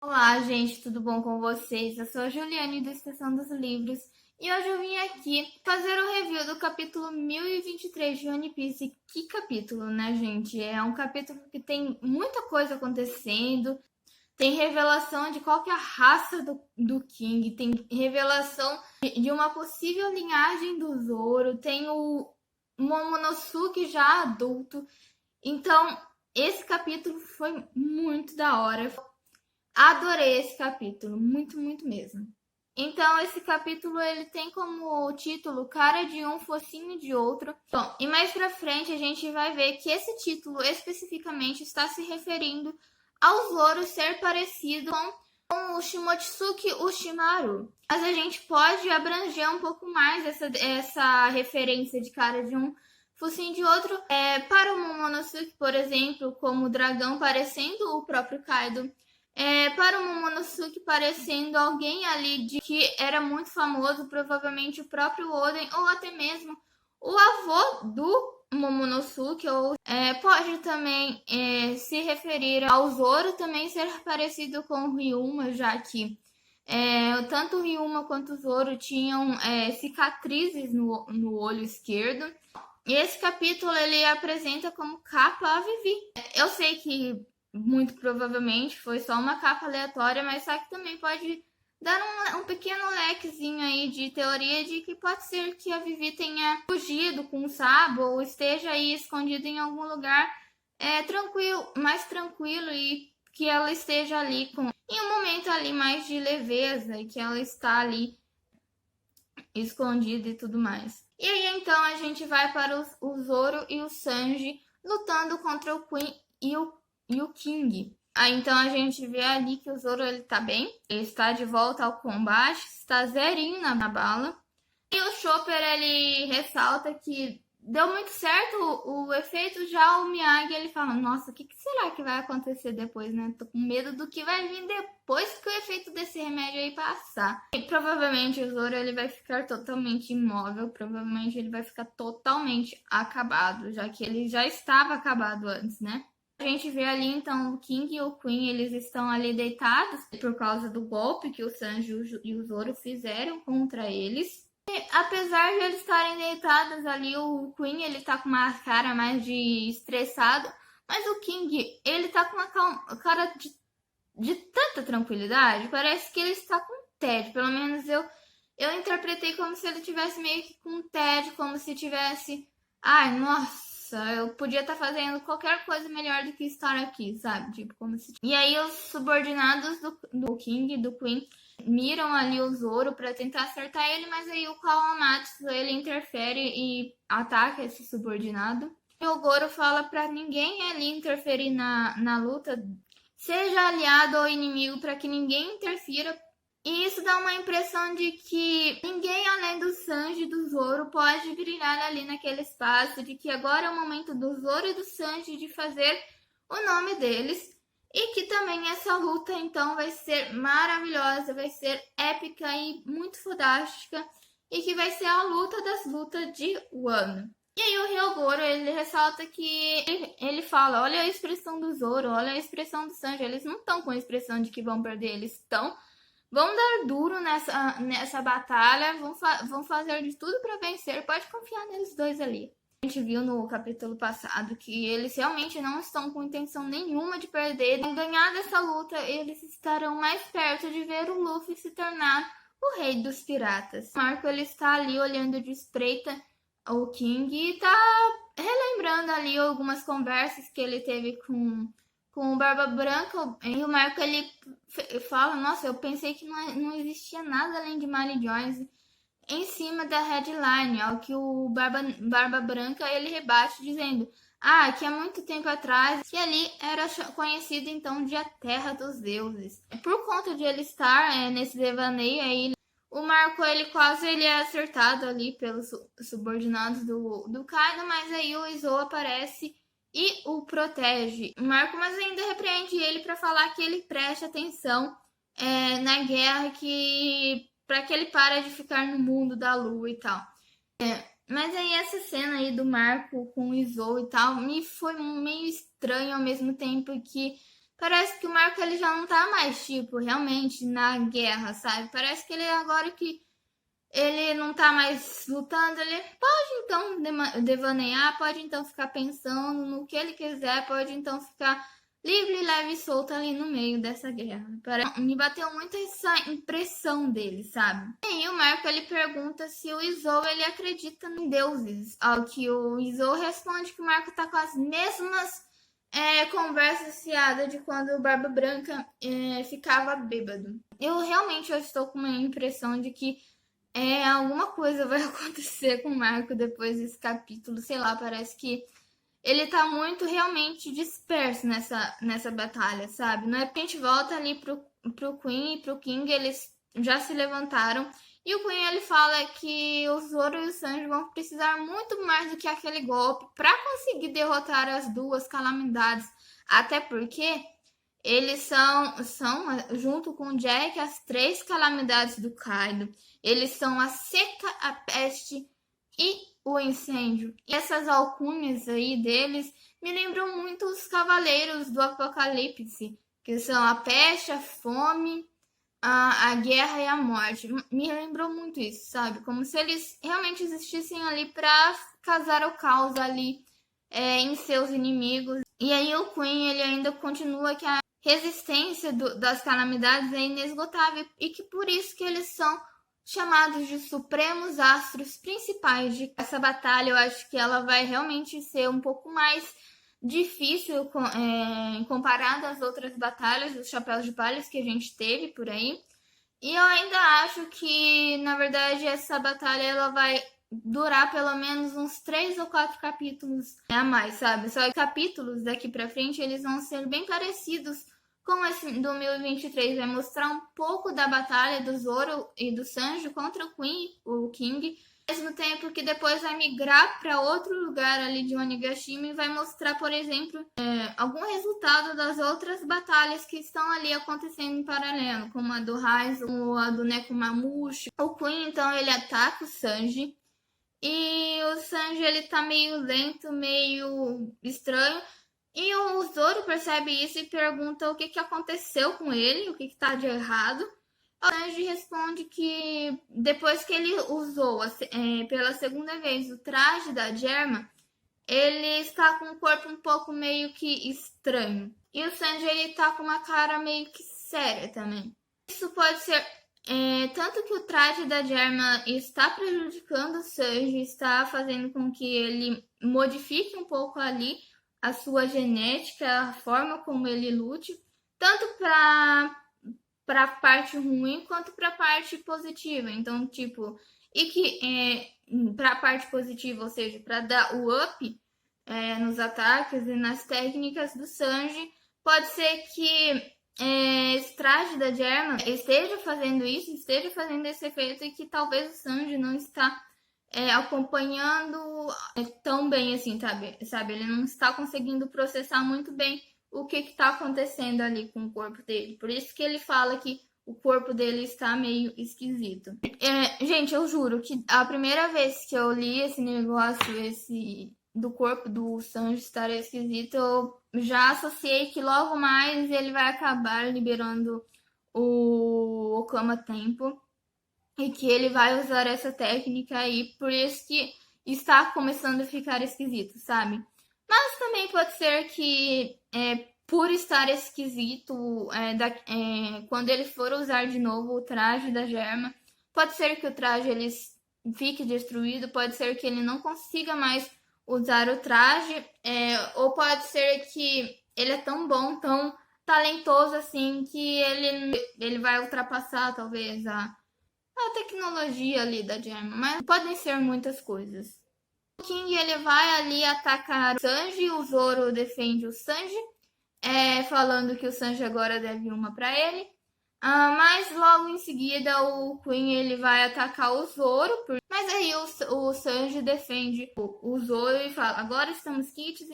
Olá, gente, tudo bom com vocês? Eu sou a Juliane do Estação dos Livros e hoje eu vim aqui fazer o review do capítulo 1023 de One Piece. Que capítulo, né, gente? É um capítulo que tem muita coisa acontecendo, tem revelação de qual que é a raça do King, tem revelação de uma possível linhagem do Zoro, tem o Momonosuke já adulto. Então, esse capítulo foi muito da hora. Adorei esse capítulo, muito, muito mesmo. Então, esse capítulo ele tem como título Cara de um, Focinho de outro. Bom, e mais pra frente a gente vai ver que esse título especificamente está se referindo ao Zoro ser parecido com o Shimotsuki Ushimaru. Mas a gente pode abranger um pouco mais essa referência de cara de um, focinho de outro. Para o Momonosuke, por exemplo, como o dragão parecendo o próprio Kaido, para o Momonosuke parecendo alguém ali de que era muito famoso, provavelmente o próprio Oden ou até mesmo o avô do Momonosuke, ou pode também se referir ao Zoro também ser parecido com o Ryuma, já que tanto o Ryuma quanto o Zoro tinham cicatrizes no olho esquerdo. E esse capítulo ele apresenta como capa a Vivi. Eu sei que muito provavelmente foi só uma capa aleatória, mas só que também pode dar um pequeno lequezinho aí de teoria de que pode ser que a Vivi tenha fugido com o Sabo ou esteja aí escondida em algum lugar tranquilo, mais tranquilo, e que ela esteja ali em um momento ali mais de leveza e que ela está ali escondida e tudo mais. E aí então a gente vai para o Zoro e o Sanji lutando contra o Queen e o King. Aí então a gente vê ali que o Zoro ele tá bem, ele está de volta ao combate, está zerinho na bala. E o Chopper ele ressalta que deu muito certo o efeito, já o Miyagi ele fala, nossa, o que será que vai acontecer depois, né? Tô com medo do que vai vir depois que o efeito desse remédio aí passar. E provavelmente o Zoro ele vai ficar totalmente imóvel, provavelmente ele vai ficar totalmente acabado, já que ele já estava acabado antes, né? A gente vê ali então o King e o Queen, eles estão ali deitados por causa do golpe que o Sanji e o Zoro fizeram contra eles. Apesar de eles estarem deitados ali, o Queen ele tá com uma cara mais de estressado, mas o King ele tá com uma cara de tanta tranquilidade, parece que ele está com tédio. Pelo menos eu interpretei como se ele tivesse meio que com tédio, como se tivesse, ai, nossa, eu podia estar fazendo qualquer coisa melhor do que estar aqui, sabe? Tipo, como se. E aí os subordinados do King, do Queen, miram ali o Zoro para tentar acertar ele, mas aí o Kawamatsu ele interfere e ataca esse subordinado. E o Goro fala para ninguém ali interferir na luta, seja aliado ou inimigo, para que ninguém interfira. E isso dá uma impressão de que ninguém além do Sanji e do Zoro pode brilhar ali naquele espaço, de que agora é o momento do Zoro e do Sanji de fazer o nome deles. E que também essa luta então vai ser maravilhosa, vai ser épica e muito fodástica, e que vai ser a luta das lutas de Wano. E aí o Ryogoro, ele ressalta que ele fala, olha a expressão do Zoro, olha a expressão do Sanji, eles não estão com a expressão de que vão perder, eles vão dar duro nessa batalha, vão fazer de tudo para vencer, pode confiar neles dois ali. A gente viu no capítulo passado que eles realmente não estão com intenção nenhuma de perder. Em ganhar dessa luta, eles estarão mais perto de ver o Luffy se tornar o rei dos piratas. O Marco ele está ali olhando de espreita o King e tá relembrando ali algumas conversas que ele teve com o Barba Branca. E o Marco ele fala, nossa, eu pensei que não existia nada além de Mary Jones em cima da headline, ao que o Barba Branca ele rebate dizendo, que há muito tempo atrás, que ali era conhecido então de a Terra dos Deuses. Por conta de ele estar nesse devaneio aí, o Marco ele quase ele é acertado ali pelos subordinados do Kaido, mas aí o Izou aparece e o protege. O Marco mas ainda repreende ele para falar que ele preste atenção na guerra, que para que ele pare de ficar no mundo da lua e tal. Mas aí essa cena aí do Marco com o Izou e tal me foi meio estranho, ao mesmo tempo que parece que o Marco ele já não tá mais, tipo, realmente na guerra, sabe? Parece que ele agora que ele não tá mais lutando, ele pode então devanear, pode então ficar pensando no que ele quiser, pode então ficar livre, leve e solto ali no meio dessa guerra. Me bateu muito essa impressão dele, sabe? E aí o Marco ele pergunta se o Izou ele acredita em deuses, ao que o Izou responde que o Marco tá com as mesmas conversas fiadas de quando o Barba Branca ficava bêbado. Eu estou com uma impressão de que alguma coisa vai acontecer com o Marco depois desse capítulo, sei lá, parece que ele tá muito realmente disperso nessa batalha, sabe? Não é que a gente volta ali pro Queen e pro King, eles já se levantaram, e o Queen ele fala que o Zoro e o Sanji vão precisar muito mais do que aquele golpe para conseguir derrotar as duas calamidades, até porque eles são, junto com o Jack, as três calamidades do Kaido. Eles são a seca, a peste e o incêndio. E essas alcunhas aí deles me lembram muito os cavaleiros do Apocalipse, que são a peste, a fome, a guerra e a morte. Me lembrou muito isso, sabe? Como se eles realmente existissem ali para causar o caos ali em seus inimigos. E aí o Queen ele ainda continua que a resistência das calamidades é inesgotável e que por isso que eles são chamados de supremos astros principais de essa batalha. Eu acho que ela vai realmente ser um pouco mais difícil comparada às outras batalhas dos Chapéus de Palha que a gente teve por aí. E eu ainda acho que, na verdade, essa batalha ela vai durar pelo menos uns 3 ou 4 capítulos a mais, sabe? Só que capítulos daqui pra frente, eles vão ser bem parecidos com esse do 1023. Vai mostrar um pouco da batalha do Zoro e do Sanji contra o Queen, o King, ao mesmo tempo que depois vai migrar para outro lugar ali de Onigashima e vai mostrar, por exemplo, algum resultado das outras batalhas que estão ali acontecendo em paralelo, como a do Raizo, ou a do Nekomamushi. O Queen, então, ele ataca o Sanji, e o Sanji, ele tá meio lento, meio estranho. E o Zoro percebe isso e pergunta o que aconteceu com ele, o que tá de errado. O Sanji responde que depois que ele usou pela segunda vez o traje da Germa, ele está com o corpo um pouco meio que estranho. E o Sanji, ele tá com uma cara meio que séria também. Isso pode ser tanto que o traje da Germa está prejudicando o Sanji, está fazendo com que ele modifique um pouco ali a sua genética, a forma como ele lute, tanto para a parte ruim quanto para a parte positiva. Então, tipo, e que para a parte positiva, ou seja, para dar o up nos ataques e nas técnicas do Sanji, pode ser que esse traje da Germa esteja fazendo isso, esteja fazendo esse efeito e que talvez o Sanji não está acompanhando tão bem assim, sabe? Ele não está conseguindo processar muito bem o que está acontecendo ali com o corpo dele. Por isso que ele fala que o corpo dele está meio esquisito. Gente, eu juro que a primeira vez que eu li esse negócio, do corpo do Sanji estar esquisito, eu já associei que logo mais ele vai acabar liberando o Okama Tempo e que ele vai usar essa técnica aí, por isso que está começando a ficar esquisito, sabe? Mas também pode ser que por estar esquisito, quando ele for usar de novo o traje da Germa, pode ser que o traje ele fique destruído, pode ser que ele não consiga mais usar o traje, ou pode ser que ele é tão bom, tão talentoso assim, que ele vai ultrapassar talvez a tecnologia ali da Germa, mas podem ser muitas coisas. O King ele vai ali atacar o Sanji, o Zoro defende o Sanji, falando que o Sanji agora deve uma para ele. Mas logo em seguida o Queen ele vai atacar o Zoro, mas aí o Sanji defende o Zoro e fala: agora estamos quites,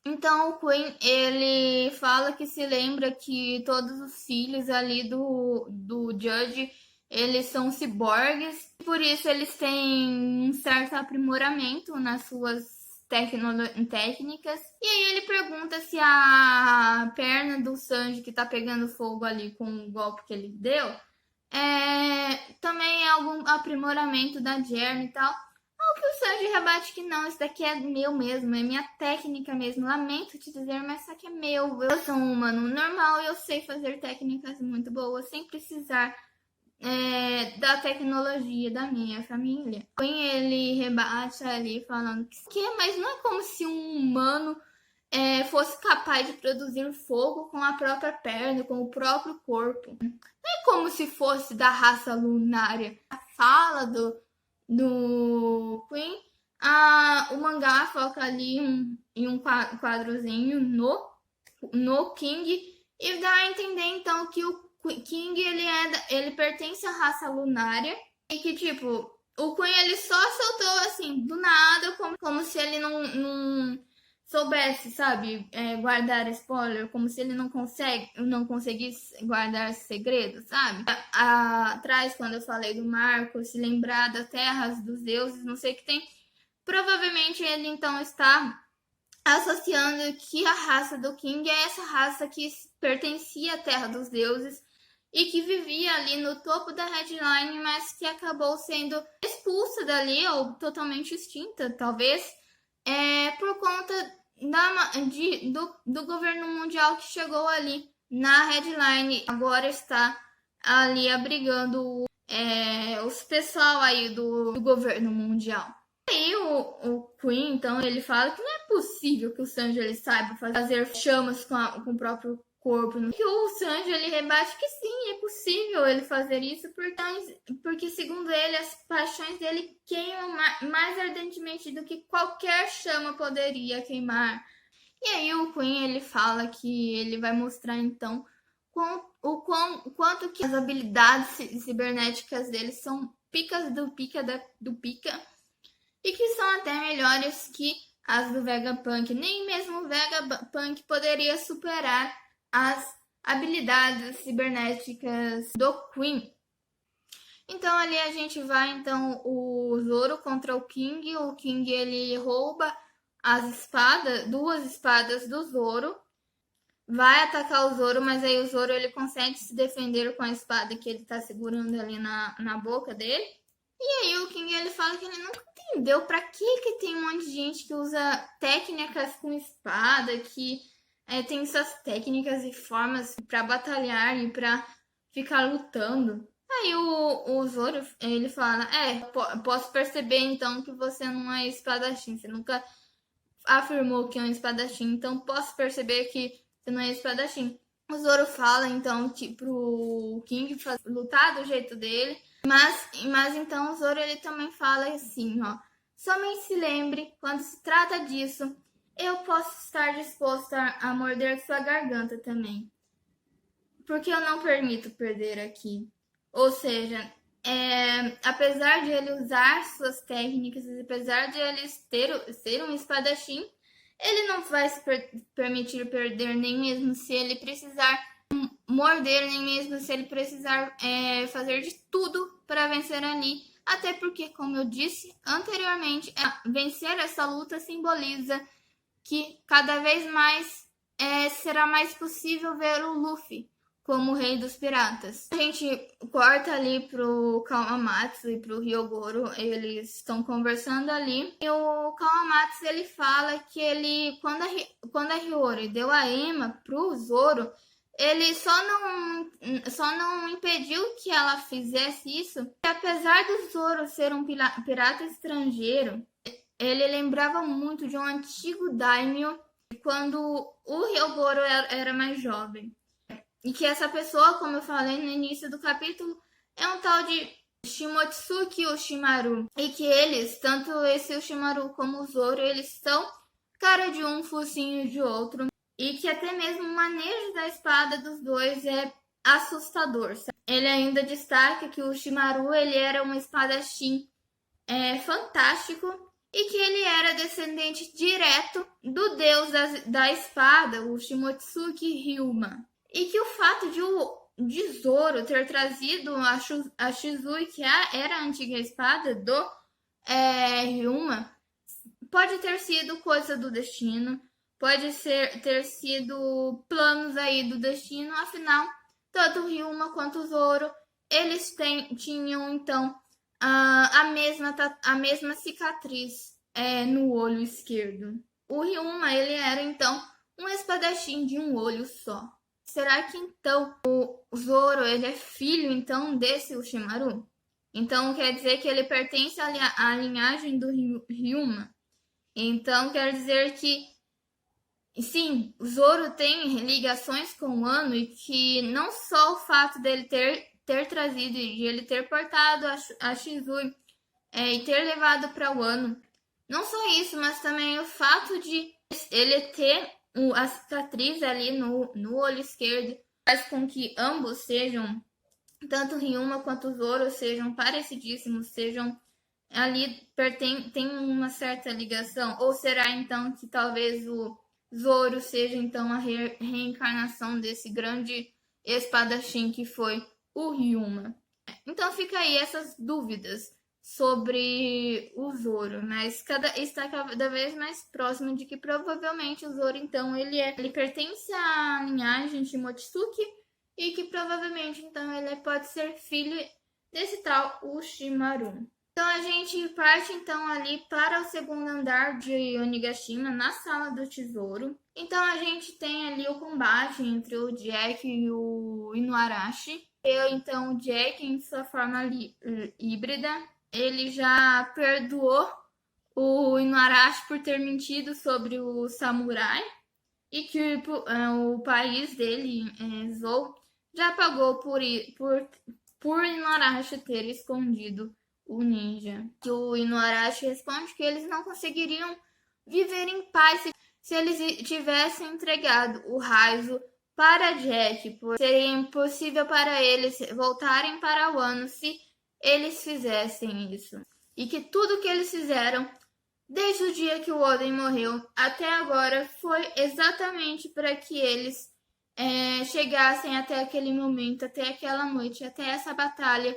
então o Queen ele fala que se lembra que todos os filhos ali do Judge eles são ciborgues, por isso eles têm um certo aprimoramento nas suas técnicas. E aí ele pergunta se a perna do Sanji que tá pegando fogo ali com o golpe que ele deu também é algum aprimoramento da Jerry e tal. Ao que o Sanji rebate que não, isso daqui é meu mesmo, é minha técnica mesmo. Lamento te dizer, mas isso aqui é meu. Eu sou um humano normal e eu sei fazer técnicas muito boas sem precisar da tecnologia da minha família. Ele rebate ali falando que mas não é como se um humano fosse capaz de produzir fogo com a própria perna, com o próprio corpo. Não é como se fosse da raça lunária. A fala do Queen, o mangá foca ali em um quadrozinho no King e dá a entender então que o King ele pertence à raça lunária e que tipo o Queen ele só soltou assim do nada como se ele não soubesse, sabe, guardar spoiler, como se ele não conseguisse guardar segredo, sabe? Atrás, quando eu falei do Marco, se lembrar das terras dos deuses, não sei o que tem, provavelmente ele então está associando que a raça do King é essa raça que pertencia à terra dos deuses e que vivia ali no topo da headline, mas que acabou sendo expulsa dali ou totalmente extinta, talvez, por conta do governo mundial que chegou ali na headline, agora está ali abrigando os pessoal aí do governo mundial. Aí o Queen, então, ele fala que não é possível que o Sanji ele saiba fazer chamas com o próprio corpo. Que o Sanji ele rebate que sim, é possível ele fazer isso porque segundo ele, as paixões dele queimam mais ardentemente do que qualquer chama poderia queimar. E aí o Queen ele fala que ele vai mostrar então o quanto que as habilidades cibernéticas dele são picas do pica e que são até melhores que as do Vegapunk. Nem mesmo o Vegapunk poderia superar as habilidades cibernéticas do Queen. Então ali a gente vai então o Zoro contra o King. O King ele rouba duas espadas do Zoro. Vai atacar o Zoro, mas aí o Zoro ele consegue se defender com a espada que ele tá segurando ali na boca dele. E aí o King ele fala que ele nunca entendeu pra que tem um monte de gente que usa técnicas com espada, que tem suas técnicas e formas para batalhar e para ficar lutando. Aí o Zoro ele fala, posso perceber então que você não é espadachim, você nunca afirmou que é um espadachim, então posso perceber que você não é espadachim. O Zoro fala então que pro King lutar do jeito dele, mas então o Zoro ele também fala assim, ó, somente se lembre, quando se trata disso, eu posso estar disposta a morder sua garganta também, porque eu não permito perder aqui. Ou seja, apesar de ele usar suas técnicas, apesar de ele ser um espadachim, ele não vai se permitir perder, nem mesmo se ele precisar morder, nem mesmo se ele precisar fazer de tudo para vencer ali. Até porque, como eu disse anteriormente, vencer essa luta simboliza que cada vez mais será mais possível ver o Luffy como o rei dos piratas. A gente corta ali pro Kawamatsu e pro Hyogoro, eles estão conversando ali, e o Kawamatsu ele fala que ele, quando a Hiyori deu a Ema pro Zoro, ele só não impediu que ela fizesse isso, porque apesar do Zoro ser um pirata estrangeiro, ele lembrava muito de um antigo daimyo quando o Hyogoro era mais jovem. E que essa pessoa, como eu falei no início do capítulo, é um tal de Shimotsuki Oshimaru. E que eles, tanto esse Oshimaru como o Zoro, eles são cara de um, focinho de outro. E que até mesmo o manejo da espada dos dois é assustador. Ele ainda destaca que o Oshimaru ele era um espadachim fantástico e que ele era descendente direto do deus da espada, o Shimotsuki Ryuma. E que o fato de Zoro ter trazido a Shizui, que era a antiga espada do Ryuma, pode ter sido coisa do destino, pode ter sido planos aí do destino, afinal, tanto o Ryuma quanto o Zoro, eles tinham então a mesma cicatriz no olho esquerdo. O Ryuma, ele era então um espadachim de um olho só. Será que então o Zoro, ele é filho então desse Orochimaru? Então quer dizer que ele pertence à linhagem do Ryuma. Então quer dizer que sim, o Zoro tem ligações com o Wano e que não só o fato dele ter trazido e de ele ter portado a Shizui e ter levado para o Wano. Não só isso, mas também o fato de ele ter a cicatriz ali no olho esquerdo faz com que ambos sejam, tanto Ryuma quanto o Zoro, sejam parecidíssimos, sejam ali, tem uma certa ligação. Ou será então que talvez o Zoro seja então a reencarnação desse grande espadachim que foi o Ryuma? Então fica aí essas dúvidas sobre o Zoro, mas está cada vez mais próximo de que provavelmente o Zoro então ele pertence à linhagem de Mochizuki e que provavelmente então ele pode ser filho desse tal Orochimaru. Então a gente parte então ali para o segundo andar de Onigashima, na sala do tesouro. Então a gente tem ali o combate entre o Jack e o Inuarashi. Então o Jack, em sua forma híbrida, ele já perdoou o Inuarashi por ter mentido sobre o samurai e que o país dele, Zou, já pagou por Inuarashi ter escondido o ninja. O Inuarashi responde que eles não conseguiriam viver em paz se eles tivessem entregado o Raizo para Jack, pois seria impossível para eles voltarem para Wano se eles fizessem isso. E que tudo que eles fizeram desde o dia que o Oden morreu até agora foi exatamente para que eles chegassem até aquele momento, até aquela noite, até essa batalha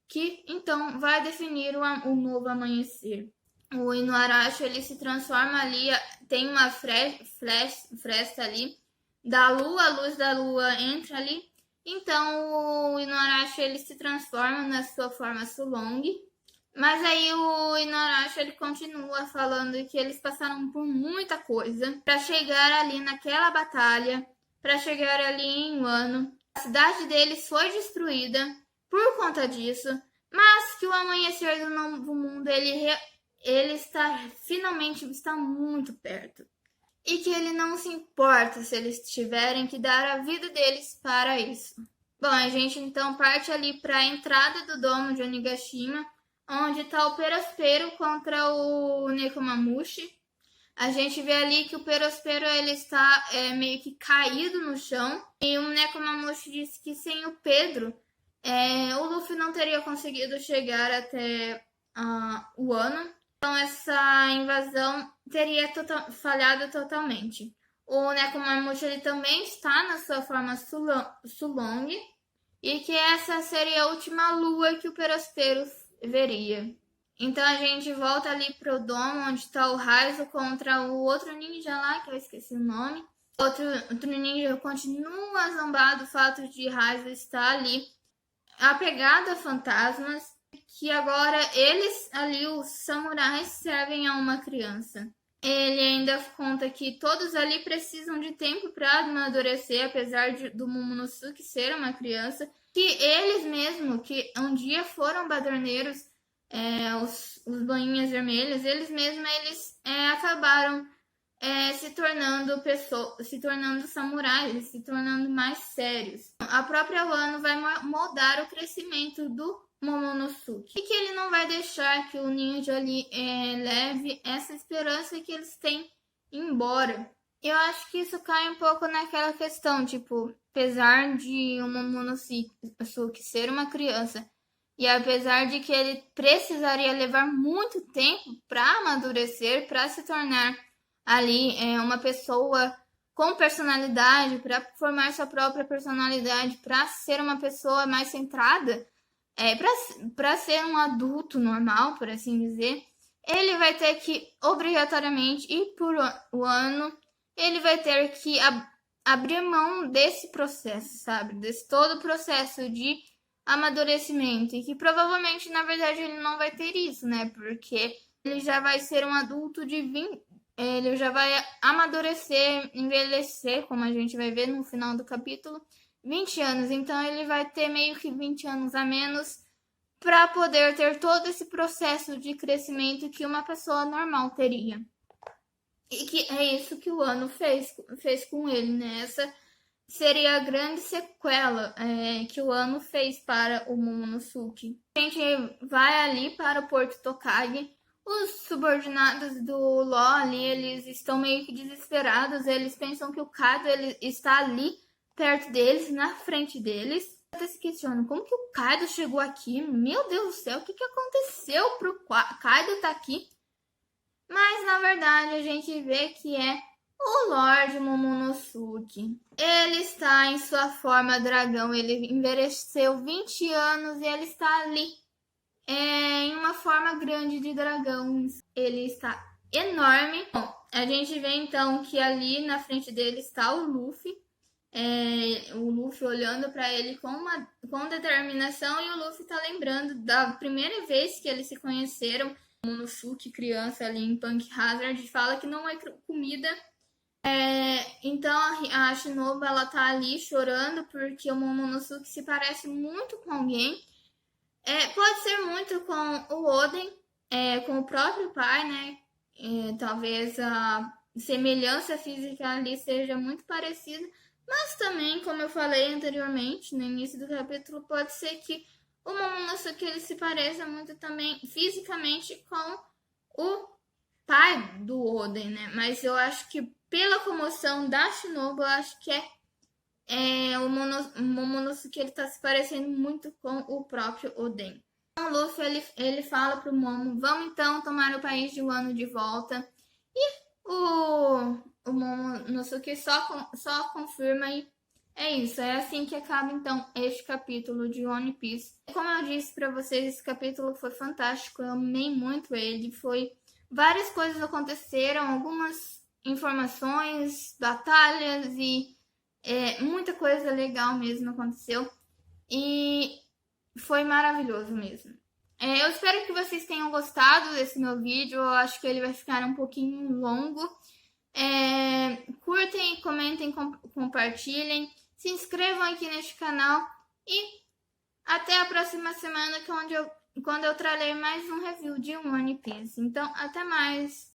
que então vai definir o novo amanhecer. O Inuarashi, ele se transforma ali, tem uma fresta ali da lua, a luz da lua entra ali, então o Inuarashi ele se transforma na sua forma Sulong, mas aí o Inuarashi ele continua falando que eles passaram por muita coisa para chegar ali naquela batalha, para chegar ali em Wano. A cidade deles foi destruída por conta disso, mas que o amanhecer do novo mundo ele finalmente está muito perto e que ele não se importa se eles tiverem que dar a vida deles para isso. Bom, a gente então parte ali para a entrada do domo de Onigashima, onde está o Perospero contra o Nekomamushi. A gente vê ali que o Perospero ele está meio que caído no chão e o Nekomamushi disse que sem o Pedro o Luffy não teria conseguido chegar até o Wano. Então essa invasão teria falhado totalmente. O Nekomamushi ele também está na sua forma Sulong e que essa seria a última lua que o Perospero veria. Então a gente volta ali pro domo onde está o Raizo contra o outro ninja lá, que eu esqueci o nome. Outro ninja continua zombado do fato de Raizo estar ali apegado a fantasmas, que agora eles ali, os samurais, servem a uma criança. Ele ainda conta que todos ali precisam de tempo para amadurecer, apesar do Momonosuke ser uma criança, que eles mesmos, que um dia foram baderneiros, os boinhas vermelhas, eles acabaram se tornando samurais, se tornando mais sérios. A própria Wano vai moldar o crescimento do Momonosuke e que ele não vai deixar que o ninja ali leve essa esperança que eles têm embora. Eu acho que isso cai um pouco naquela questão, tipo, apesar de o Momonosuke ser uma criança e apesar de que ele precisaria levar muito tempo para amadurecer, para se tornar ali uma pessoa com personalidade, para formar sua própria personalidade, para ser uma pessoa mais centrada, para ser um adulto normal, por assim dizer, ele vai ter que, obrigatoriamente, ir por o ano, ele vai ter que abrir mão desse processo, sabe? Desse todo o processo de amadurecimento. E que provavelmente, na verdade, ele não vai ter isso, né? Porque ele já vai ser um adulto de 20. Ele já vai amadurecer, envelhecer, como a gente vai ver no final do capítulo, 20 anos. Então ele vai ter meio que 20 anos a menos para poder ter todo esse processo de crescimento que uma pessoa normal teria. E que é isso que o Ano fez com ele, né? Essa seria a grande sequela que o Ano fez para o Momonosuke. A gente vai ali para o Porto Tokage. Os subordinados do Law ali, eles estão meio que desesperados. Eles pensam que o Kaido ele está ali, perto deles, na frente deles. Até se questionam, como que o Kaido chegou aqui? Meu Deus do céu, o que aconteceu para o Kaido estar aqui? Mas, na verdade, a gente vê que é o Lorde Momonosuke. Ele está em sua forma dragão. Ele envelheceu 20 anos e ele está ali em uma forma grande de dragão. Ele está enorme. Bom, a gente vê então que ali na frente dele está o Luffy. O Luffy olhando para ele com determinação e o Luffy está lembrando da primeira vez que eles se conheceram. O Momonosuke, criança ali em Punk Hazard, fala que não é comida. Então a Shinobu ela tá ali chorando porque o Momonosuke se parece muito com alguém. Pode ser muito com o Oden, com o próprio pai, né? Talvez a semelhança física ali seja muito parecida, mas também, como eu falei anteriormente, no início do capítulo, pode ser que o Momonosuke ele se pareça muito também fisicamente com o pai do Oden, né? Mas eu acho que pela comoção da Shinobu, eu acho que o Momonosuke ele tá se parecendo muito com o próprio Oden. Então, o Luffy ele fala pro Momo, vamos então tomar o país de Wano de volta. E o Momonosuke só confirma e é isso. É assim que acaba então este capítulo de One Piece. Como eu disse para vocês, esse capítulo foi fantástico. Eu amei muito ele. Várias coisas aconteceram, algumas informações, batalhas e muita coisa legal mesmo aconteceu. E foi maravilhoso mesmo. Eu espero que vocês tenham gostado desse meu vídeo. Eu acho que ele vai ficar um pouquinho longo. Curtem, comentem, compartilhem. Se inscrevam aqui neste canal. E até a próxima semana, quando eu trarei mais um review de One Piece. Então, até mais!